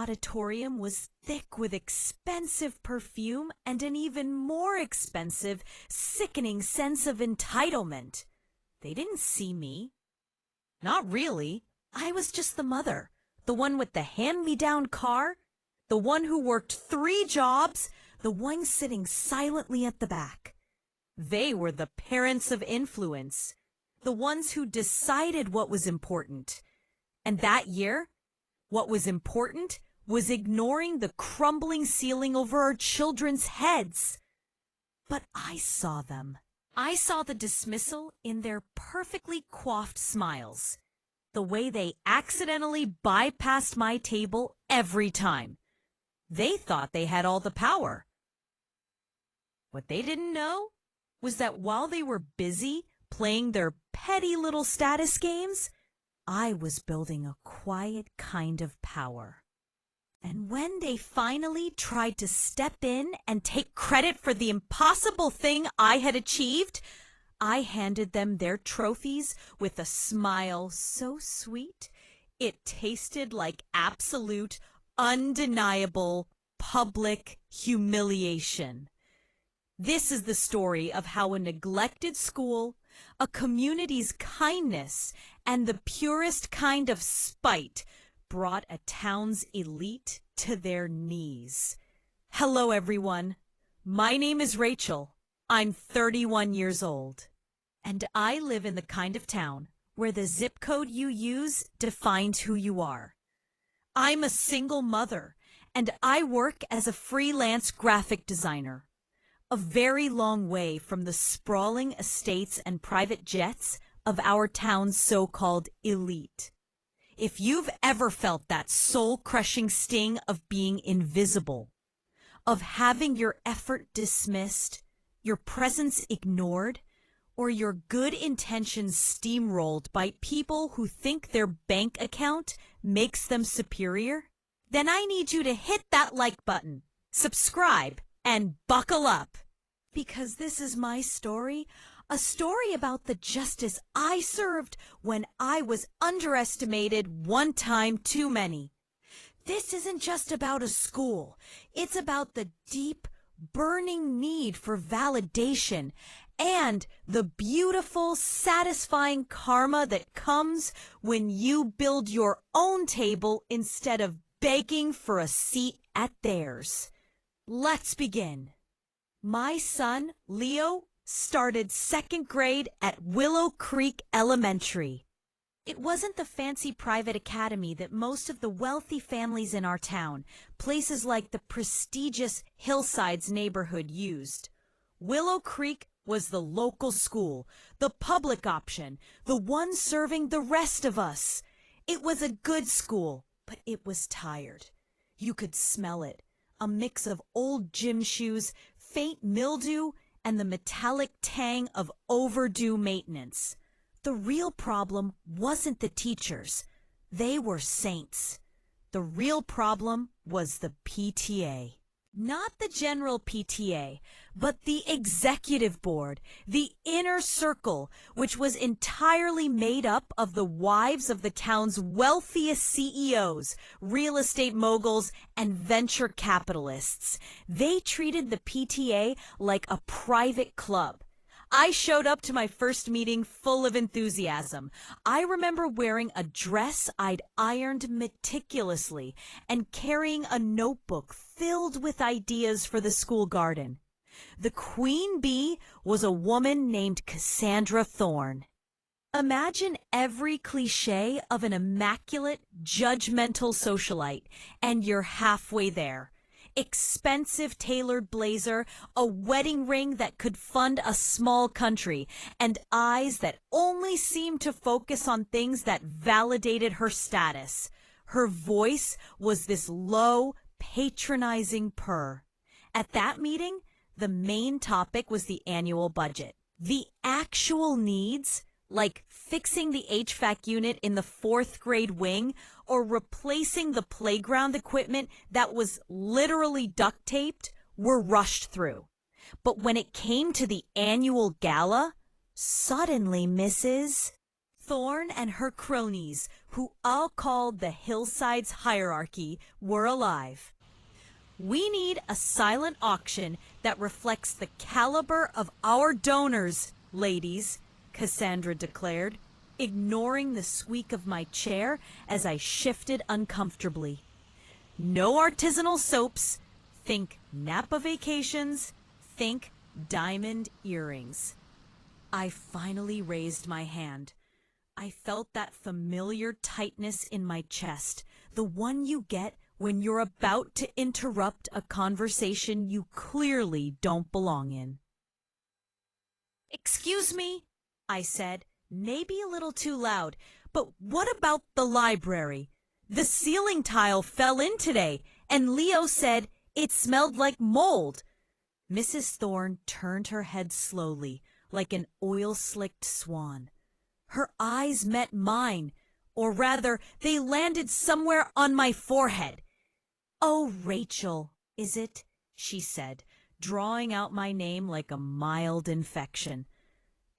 auditorium was thick with expensive perfume and an even more expensive, sickening sense of entitlement. They didn't see me. Not really. I was just the mother, the one with the hand-me-down car, the one who worked 3 jobs, the one sitting silently at the back. They were the parents of influence, the ones who decided what was important. And that year, what was important was ignoring the crumbling ceiling over our children's heads. But I saw them. I saw the dismissal in their perfectly coiffed smiles, the way they accidentally bypassed my table every time. They thought they had all the power. What they didn't know was that while they were busy playing their petty little status games, I was building a quiet kind of power. And when they finally tried to step in and take credit for the impossible thing I had achieved, I handed them their trophies with a smile so sweet it tasted like absolute, undeniable public humiliation. This is the story of how a neglected school, a community's kindness, and the purest kind of spite brought a town's elite to their knees. Hello, everyone. My name is Rachel. I'm 31 years old, and I live in the kind of town where the zip code you use defines who you are. I'm a single mother, and I work as a freelance graphic designer. A very long way from the sprawling estates and private jets of our town's so-called elite. If you've ever felt that soul-crushing sting of being invisible, of having your effort dismissed, your presence ignored, or your good intentions steamrolled by people who think their bank account makes them superior, then I need you to hit that like button, subscribe, and buckle up. Because this is my story, a story about the justice I served when I was underestimated one time too many. This isn't just about a school. It's about the deep, burning need for validation and the beautiful, satisfying karma that comes when you build your own table instead of begging for a seat at theirs. Let's begin. My son, Leo, started 2nd grade at Willow Creek Elementary. It wasn't the fancy private academy that most of the wealthy families in our town, places like the prestigious Hillsides neighborhood, used. Willow Creek was the local school, the public option, the one serving the rest of us. It was a good school, but it was tired. You could smell it, a mix of old gym shoes, faint mildew, and the metallic tang of overdue maintenance. The real problem wasn't the teachers. They were saints. The real problem was the PTA. Not the general PTA, but the executive board, the inner circle, which was entirely made up of the wives of the town's wealthiest CEOs, real estate moguls, and venture capitalists. They treated the PTA like a private club. I showed up to my first meeting full of enthusiasm. I remember wearing a dress I'd ironed meticulously and carrying a notebook filled with ideas for the school garden. The queen bee was a woman named Cassandra Thorne. Imagine every cliche of an immaculate, judgmental socialite, and you're halfway there. Expensive tailored blazer, a wedding ring that could fund a small country, and eyes that only seemed to focus on things that validated her status. Her voice was this low, patronizing purr. At that meeting, the main topic was the annual budget. The actual needs, like fixing the HVAC unit in the 4th grade wing or replacing the playground equipment that was literally duct taped, were rushed through. But when it came to the annual gala, suddenly Mrs. Thorne and her cronies, who all called the Hillside's hierarchy, were alive. We need a silent auction that reflects the caliber of our donors, ladies, Cassandra declared, ignoring the squeak of my chair as I shifted uncomfortably. No artisanal soaps. Think Napa vacations. Think diamond earrings. I finally raised my hand. I felt that familiar tightness in my chest, the one you get when you're about to interrupt a conversation you clearly don't belong in. "Excuse me," I said, maybe a little too loud, "but what about the library? The ceiling tile fell in today, and Leo said it smelled like mold." Mrs. Thorne turned her head slowly, like an oil-slicked swan. Her eyes met mine, or rather, they landed somewhere on my forehead. "Oh, Rachel, is it?" she said, drawing out my name like a mild infection.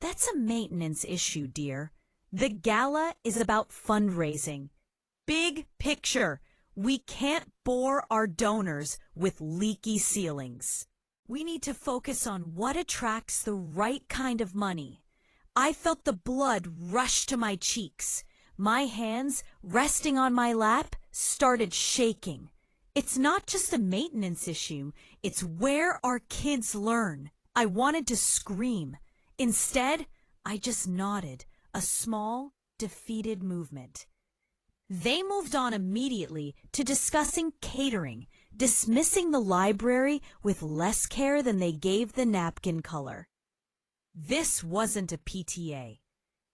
"That's a maintenance issue, dear. The gala is about fundraising. Big picture. We can't bore our donors with leaky ceilings. We need to focus on what attracts the right kind of money." I felt the blood rush to my cheeks. My hands, resting on my lap, started shaking. It's not just a maintenance issue. It's where our kids learn. I wanted to scream. Instead, I just nodded, a small, defeated movement. They moved on immediately to discussing catering, dismissing the library with less care than they gave the napkin color. This wasn't a PTA.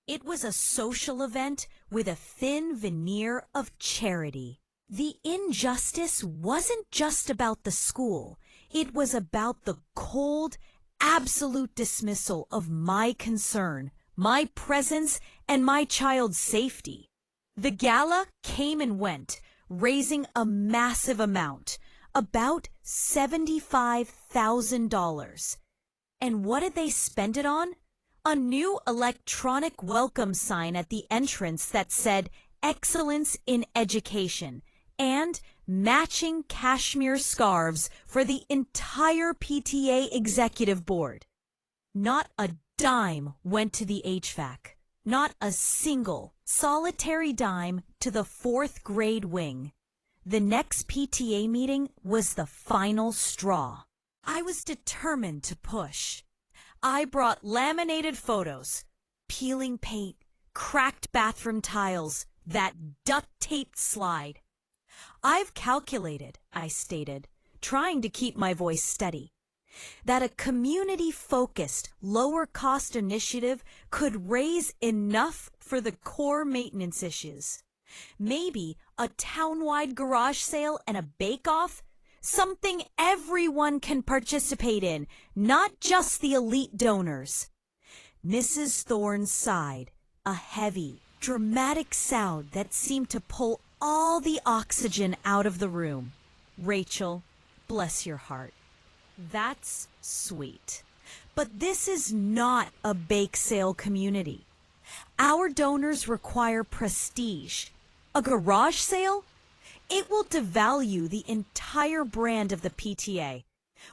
It was a social event with a thin veneer of charity. The injustice wasn't just about the school. It was about the cold, absolute dismissal of my concern, my presence, and my child's safety. The gala came and went, raising a massive amount, about $75,000. And what did they spend it on? A new electronic welcome sign at the entrance that said "Excellence in Education," and matching cashmere scarves for the entire PTA executive board. Not a dime went to the HVAC. Not a single, solitary dime to the fourth grade wing. The next PTA meeting was the final straw. I was determined to push. I brought laminated photos, peeling paint, cracked bathroom tiles, that duct-taped slide. "I've calculated," I stated, trying to keep my voice steady, "that a community-focused, lower-cost initiative could raise enough for the core maintenance issues. Maybe a town-wide garage sale and a bake-off, something everyone can participate in, not just the elite donors." Mrs. Thorne sighed, a heavy, dramatic sound that seemed to pull all the oxygen out of the room. "Rachel, bless your heart. That's sweet. But this is not a bake sale community. Our donors require prestige. A garage sale? It will devalue the entire brand of the PTA.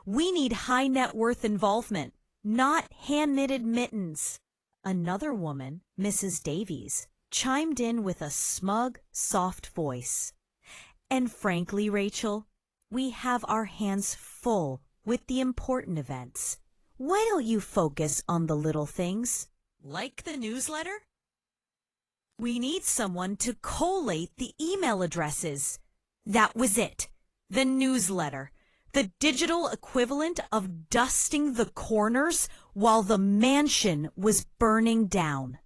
We need high net worth involvement, not hand-knitted mittens." Another woman, Mrs. Davies, chimed in with a smug, soft voice. "And frankly, Rachel, we have our hands full with the important events. Why don't you focus on the little things? Like the newsletter? We need someone to collate the email addresses." That was it. The newsletter. The digital equivalent of dusting the corners while the mansion was burning down.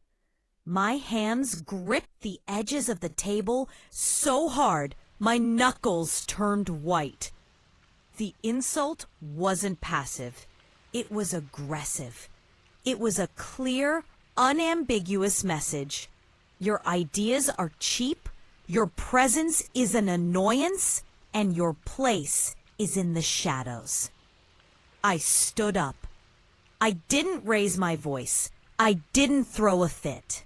My hands gripped the edges of the table so hard my knuckles turned white. The insult wasn't passive. It was aggressive. It was a clear, unambiguous message. Your ideas are cheap. Your presence is an annoyance, and your place is in the shadows. I stood up. I didn't raise my voice. I didn't throw a fit.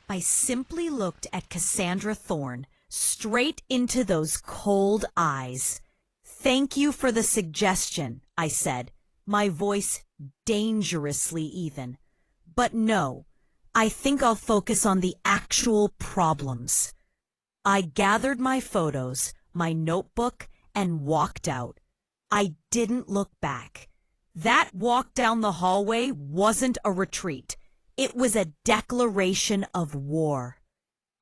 I simply looked at Cassandra Thorne straight into those cold eyes. "Thank you for the suggestion," I said, my voice dangerously even. "But no, I think I'll focus on the actual problems." I gathered my photos, my notebook, and walked out. I didn't look back. That walk down the hallway wasn't a retreat. It was a declaration of war.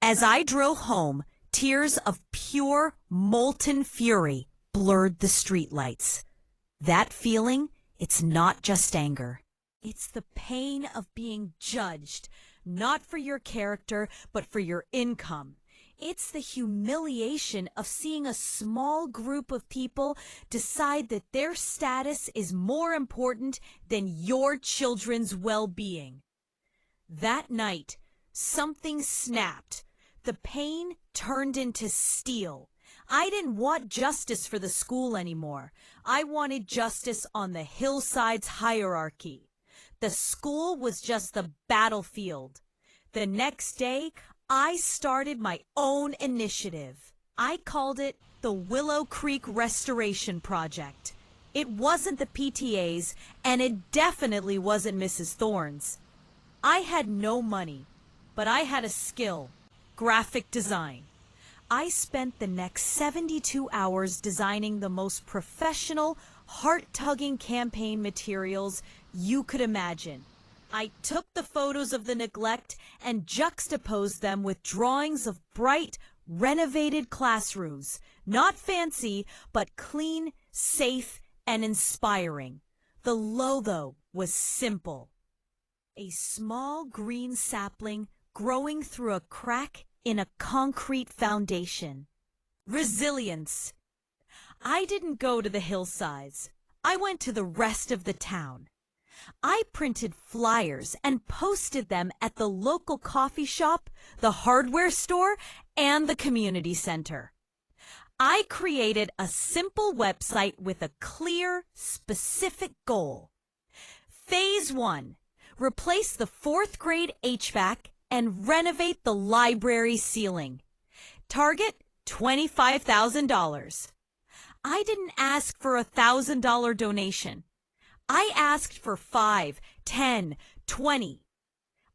As I drove home, tears of pure, molten fury blurred the streetlights. That feeling, it's not just anger. It's the pain of being judged, not for your character, but for your income. It's the humiliation of seeing a small group of people decide that their status is more important than your children's well-being. That night, something snapped. The pain turned into steel. I didn't want justice for the school anymore. I wanted justice on the hillside's hierarchy. The school was just the battlefield. The next day, I started my own initiative. I called it the Willow Creek Restoration Project. It wasn't the PTA's, and it definitely wasn't Mrs. Thorne's. I had no money, but I had a skill: graphic design. I spent the next 72 hours designing the most professional, heart-tugging campaign materials you could imagine. I took the photos of the neglect and juxtaposed them with drawings of bright, renovated classrooms. Not fancy, but clean, safe, and inspiring. The logo was simple: a small green sapling growing through a crack in a concrete foundation. Resilience. I didn't go to the hillsides. I went to the rest of the town. I printed flyers and posted them at the local coffee shop, the hardware store, and the community center. I created a simple website with a clear, specific goal. Phase 1. Replace the 4th grade HVAC and renovate the library ceiling. Target $25,000. I didn't ask for a $1,000 donation. I asked for 5, 10, 20.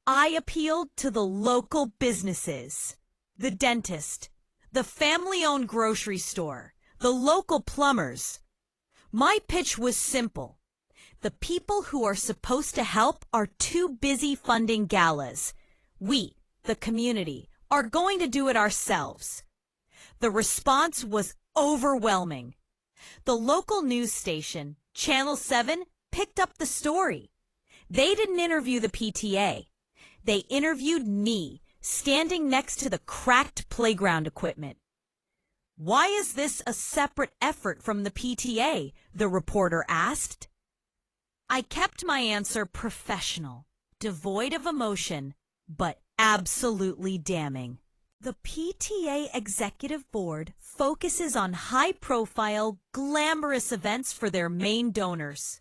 I appealed to the local businesses: the dentist, the family-owned grocery store, the local plumbers. My pitch was simple: the people who are supposed to help are too busy funding galas. We, the community, are going to do it ourselves. The response was overwhelming. The local news station, Channel 7, picked up the story. They didn't interview the PTA. They interviewed me, standing next to the cracked playground equipment. "Why is this a separate effort from the PTA?" the reporter asked. I kept my answer professional, devoid of emotion, but absolutely damning. The PTA Executive Board focuses on high-profile, glamorous events for their main donors.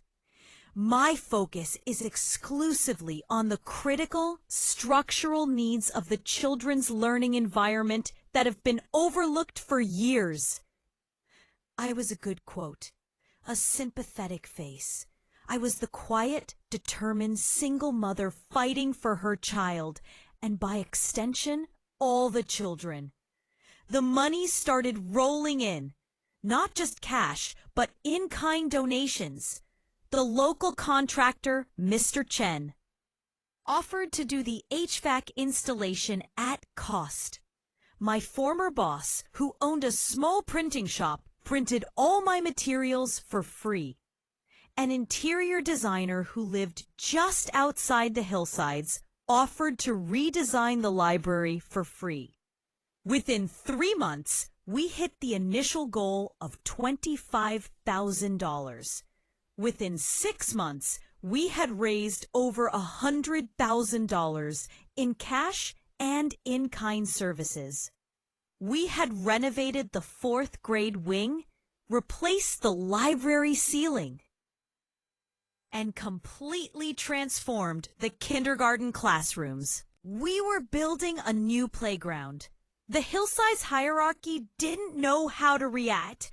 My focus is exclusively on the critical, structural needs of the children's learning environment that have been overlooked for years. I was a good quote, a sympathetic face. I was the quiet, determined single mother fighting for her child, and by extension, all the children. The money started rolling in, not just cash, but in-kind donations. The local contractor, Mr. Chen, offered to do the HVAC installation at cost. My former boss, who owned a small printing shop, printed all my materials for free. An interior designer who lived just outside the hillsides offered to redesign the library for free. Within 3 months, we hit the initial goal of $25,000. Within 6 months, we had raised over $100,000 in cash and in-kind services. We had renovated the 4th grade wing, replaced the library ceiling, and completely transformed the kindergarten classrooms. We were building a new playground. The Hillside's hierarchy didn't know how to react.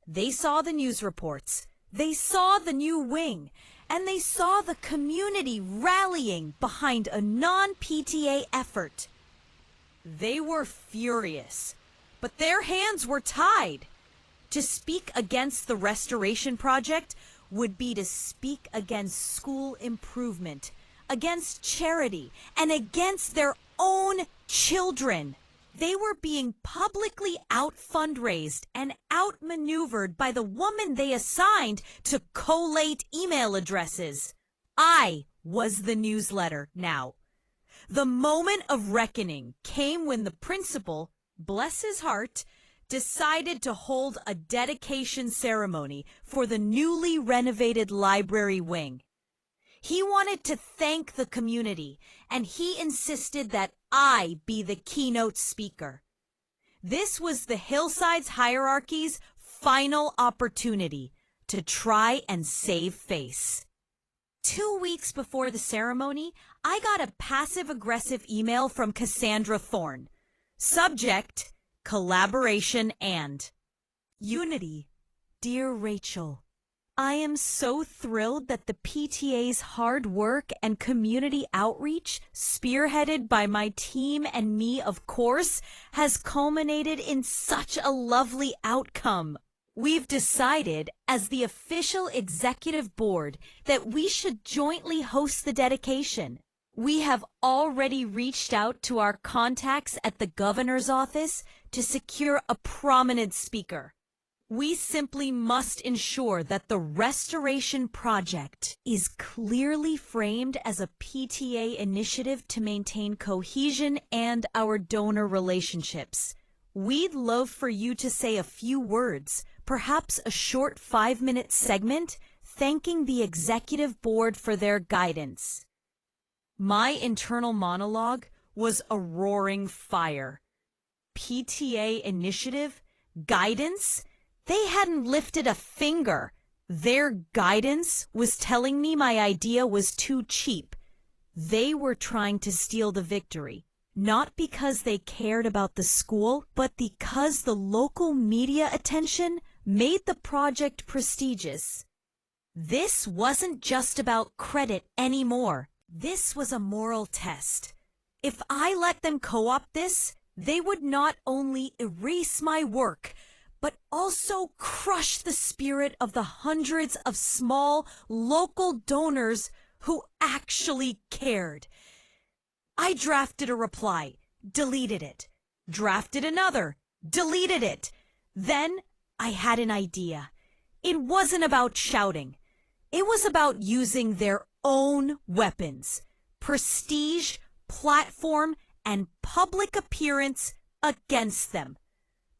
They saw the news reports, they saw the new wing, and they saw the community rallying behind a non-PTA effort. They were furious, but their hands were tied. To speak against the restoration project would be to speak against school improvement, against charity, and against their own children. They were being publicly out-fundraised and outmaneuvered by the woman they assigned to collate email addresses. I was the newsletter now. The moment of reckoning came when the principal, bless his heart, decided to hold a dedication ceremony for the newly renovated library wing. He wanted to thank the community, and he insisted that I be the keynote speaker. This was the Hillside's hierarchy's final opportunity to try and save face. 2 weeks before the ceremony, I got a passive-aggressive email from Cassandra Thorne. Subject, collaboration and unity. Dear Rachel, I am so thrilled that the PTA's hard work and community outreach, spearheaded by my team and me, of course, has culminated in such a lovely outcome. We've decided, as the official executive board, that we should jointly host the dedication. We have already reached out to our contacts at the governor's office to secure a prominent speaker. We simply must ensure that the restoration project is clearly framed as a PTA initiative to maintain cohesion and our donor relationships. We'd love for you to say a few words, perhaps a short 5-minute segment, thanking the executive board for their guidance. My internal monologue was a roaring fire. PTA initiative? Guidance? They hadn't lifted a finger. Their guidance was telling me my idea was too cheap. They were trying to steal the victory, not because they cared about the school, but because the local media attention made the project prestigious. This wasn't just about credit anymore. This was a moral test. If I let them co-opt this, they would not only erase my work, but also crush the spirit of the hundreds of small, local donors who actually cared. I drafted a reply, deleted it, drafted another, deleted it. Then I had an idea. It wasn't about shouting. It was about using their own weapons, prestige, platform, and public appearance against them.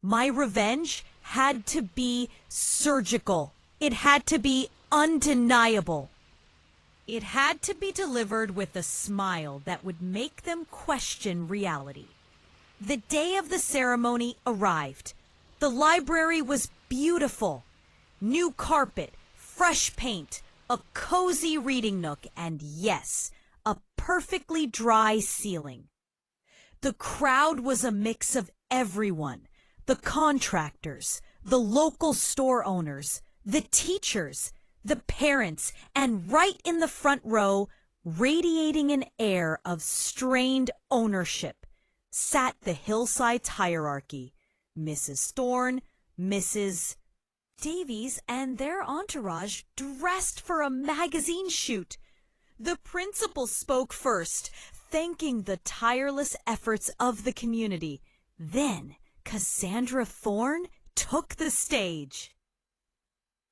My revenge had to be surgical. It had to be undeniable. It had to be delivered with a smile that would make them question reality. The day of the ceremony arrived. The library was beautiful. New carpet, fresh paint, a cozy reading nook, and yes, a perfectly dry ceiling. The crowd was a mix of everyone. The contractors, the local store owners, the teachers, the parents, and right in the front row, radiating an air of strained ownership, sat the Hillside's hierarchy, Mrs. Thorne, Mrs. Davies, and their entourage dressed for a magazine shoot. The principal spoke first, thanking the tireless efforts of the community. Then Cassandra Thorne took the stage.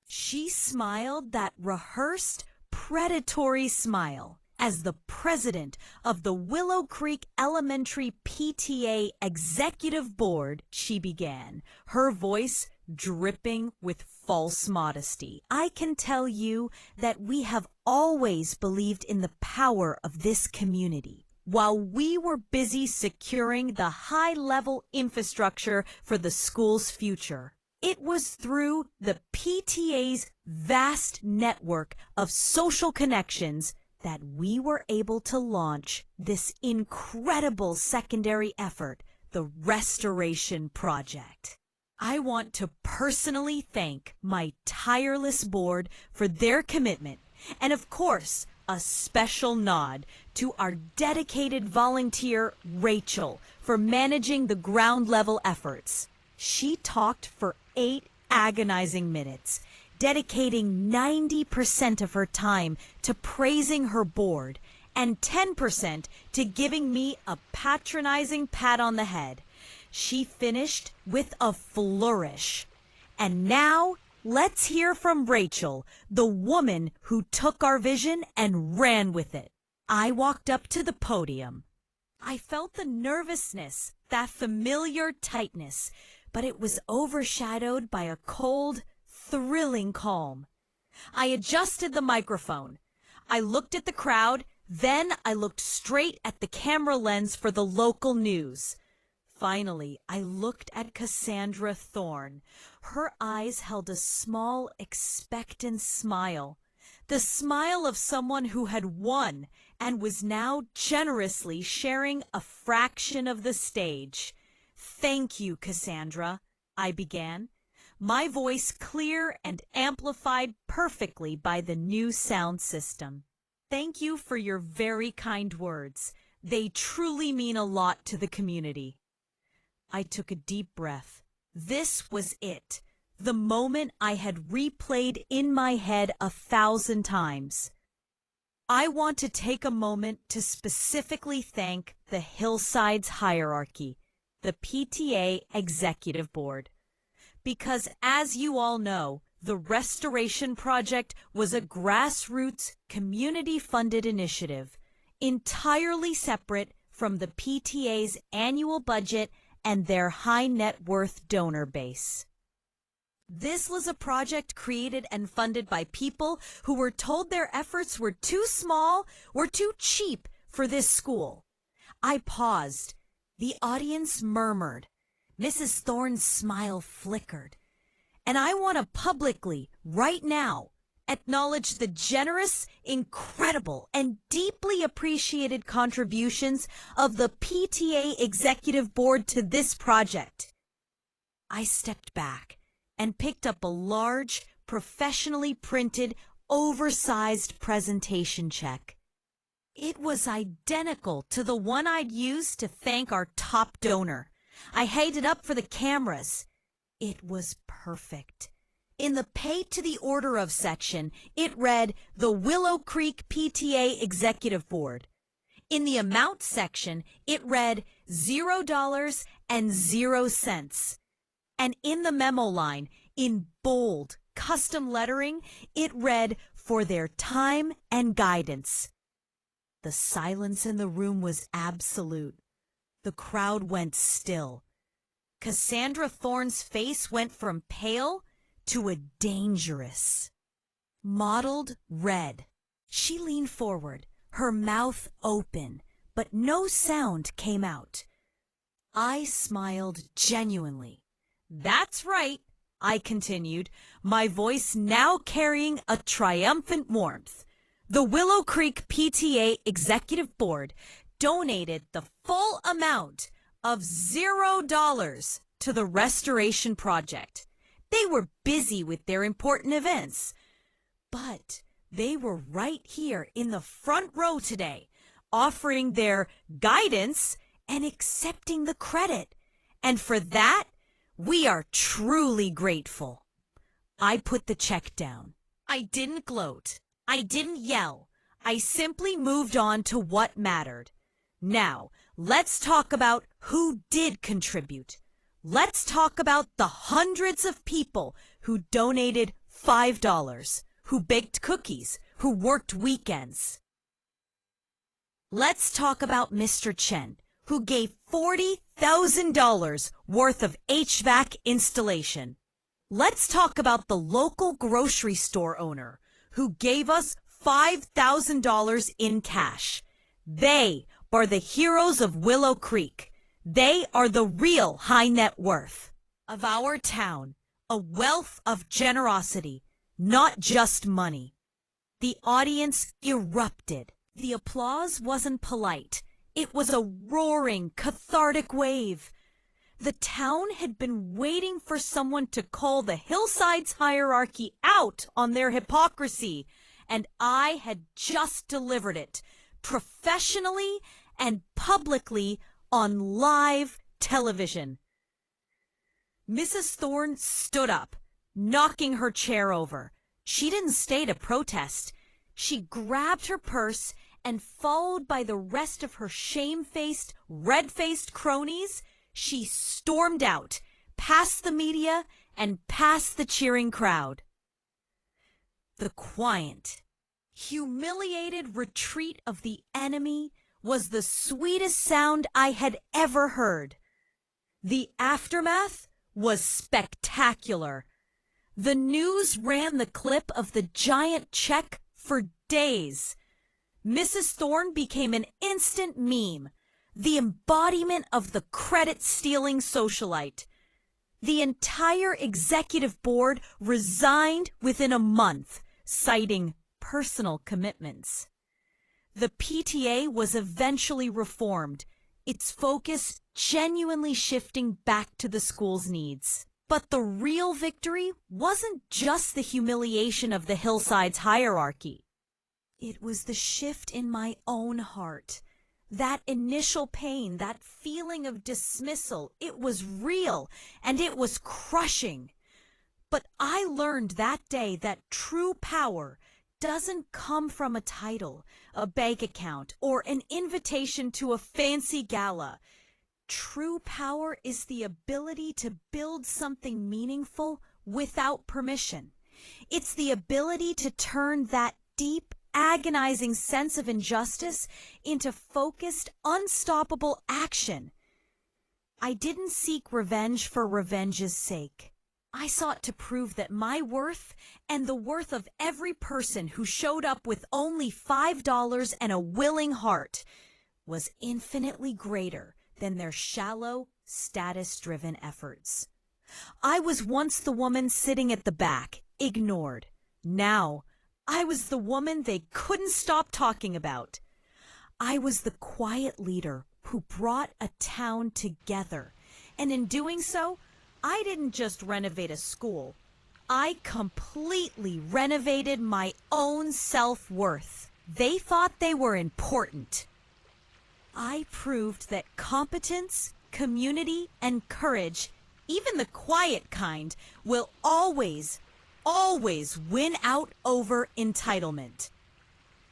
She smiled that rehearsed, predatory smile. As the president of the Willow Creek Elementary PTA Executive Board, she began, her voice dripping with false modesty. I can tell you that we have always believed in the power of this community. While we were busy securing the high-level infrastructure for the school's future, it was through the PTA's vast network of social connections that we were able to launch this incredible secondary effort, the Restoration Project. I want to personally thank my tireless board for their commitment, and of course, a special nod to our dedicated volunteer, Rachel, for managing the ground level efforts. She talked for 8 agonizing minutes, dedicating 90% of her time to praising her board and 10% to giving me a patronizing pat on the head. She finished with a flourish. And now, let's hear from Rachel, the woman who took our vision and ran with it. I walked up to the podium. I felt the nervousness, that familiar tightness, but it was overshadowed by a cold, thrilling calm. I adjusted the microphone. I looked at the crowd, then I looked straight at the camera lens for the local news. Finally, I looked at Cassandra Thorne. Her eyes held a small, expectant smile. The smile of someone who had won and was now generously sharing a fraction of the stage. "Thank you, Cassandra," I began, my voice clear and amplified perfectly by the new sound system. "Thank you for your very kind words. They truly mean a lot to the community." I took a deep breath. This was it, the moment I had replayed in my head 1,000 times. I want to take a moment to specifically thank the Hillside's hierarchy, the PTA Executive Board. Because as you all know, the Restoration Project was a grassroots, community-funded initiative, entirely separate from the PTA's annual budget and their high net worth donor base. This was a project created and funded by people who were told their efforts were too small or too cheap for this school. I paused. The audience murmured. Mrs. Thorne's smile flickered. And I want to publicly, right now, acknowledge the generous, incredible, and deeply appreciated contributions of the PTA Executive Board to this project. I stepped back and picked up a large, professionally printed, oversized presentation check. It was identical to the one I'd used to thank our top donor. I held it up for the cameras. It was perfect. In the Pay to the Order of section, it read, "The Willow Creek PTA Executive Board." In the Amount section, it read, $0 and 0 cents. And in the memo line, in bold, custom lettering, it read, "For their time and guidance." The silence in the room was absolute. The crowd went still. Cassandra Thorne's face went from pale to a dangerous, mottled red. She leaned forward, her mouth open, but no sound came out. I smiled genuinely. "That's right," I continued, my voice now carrying a triumphant warmth. "The Willow Creek PTA Executive Board donated the full amount of $0 to the Restoration Project. They were busy with their important events, but they were right here in the front row today, offering their guidance and accepting the credit. And for that, we are truly grateful." I put the check down. I didn't gloat. I didn't yell. I simply moved on to what mattered. Now, let's talk about who did contribute. Let's talk about the hundreds of people who donated $5, who baked cookies, who worked weekends. Let's talk about Mr. Chen, who gave $40,000 worth of HVAC installation. Let's talk about the local grocery store owner who gave us $5,000 in cash. They are the heroes of Willow Creek. They are the real high net worth of our town, a wealth of generosity, not just money. The audience erupted. The applause wasn't polite. It was a roaring, cathartic wave. The town had been waiting for someone to call the hillside's hierarchy out on their hypocrisy, and I had just delivered it, professionally and publicly on live television. Mrs. Thorne stood up, knocking her chair over. She didn't stay to protest. She grabbed her purse and, followed by the rest of her shame-faced, red-faced cronies, she stormed out, past the media and past the cheering crowd. The quiet, humiliated retreat of the enemy was the sweetest sound I had ever heard. The aftermath was spectacular. The news ran the clip of the giant check for days. Mrs. Thorne became an instant meme, the embodiment of the credit-stealing socialite. The entire executive board resigned within a month, citing personal commitments. The PTA was eventually reformed, its focus genuinely shifting back to the school's needs. But the real victory wasn't just the humiliation of the hillside's hierarchy. It was the shift in my own heart. That initial pain, that feeling of dismissal, it was real and it was crushing. But I learned that day that true power doesn't come from a title, a bank account, or an invitation to a fancy gala. True power is the ability to build something meaningful without permission. It's the ability to turn that deep, agonizing sense of injustice into focused, unstoppable action. I didn't seek revenge for revenge's sake. I sought to prove that my worth and the worth of every person who showed up with only $5 and a willing heart was infinitely greater than their shallow, status-driven efforts. I was once the woman sitting at the back, ignored. Now, I was the woman they couldn't stop talking about. I was the quiet leader who brought a town together. And in doing so, I didn't just renovate a school. I completely renovated my own self-worth. They thought they were important. I proved that competence, community, and courage, even the quiet kind, will always win out over entitlement.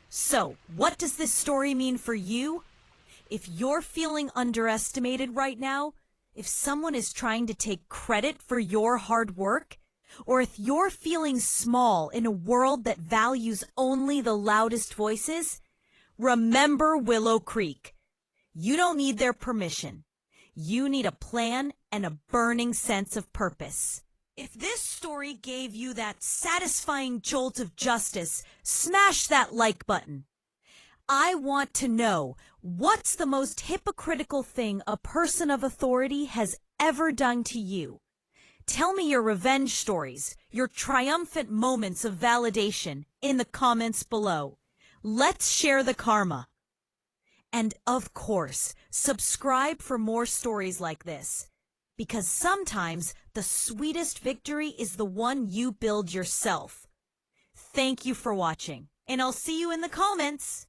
So, what does this story mean for you? If you're feeling underestimated right now, if someone is trying to take credit for your hard work, or if you're feeling small in a world that values only the loudest voices, remember Willow Creek. You don't need their permission. You need a plan and a burning sense of purpose. If this story gave you that satisfying jolt of justice, smash that like button. I want to know, what's the most hypocritical thing a person of authority has ever done to you? Tell me your revenge stories, your triumphant moments of validation in the comments below. Let's share the karma. And of course, subscribe for more stories like this. Because sometimes the sweetest victory is the one you build yourself. Thank you for watching, and I'll see you in the comments.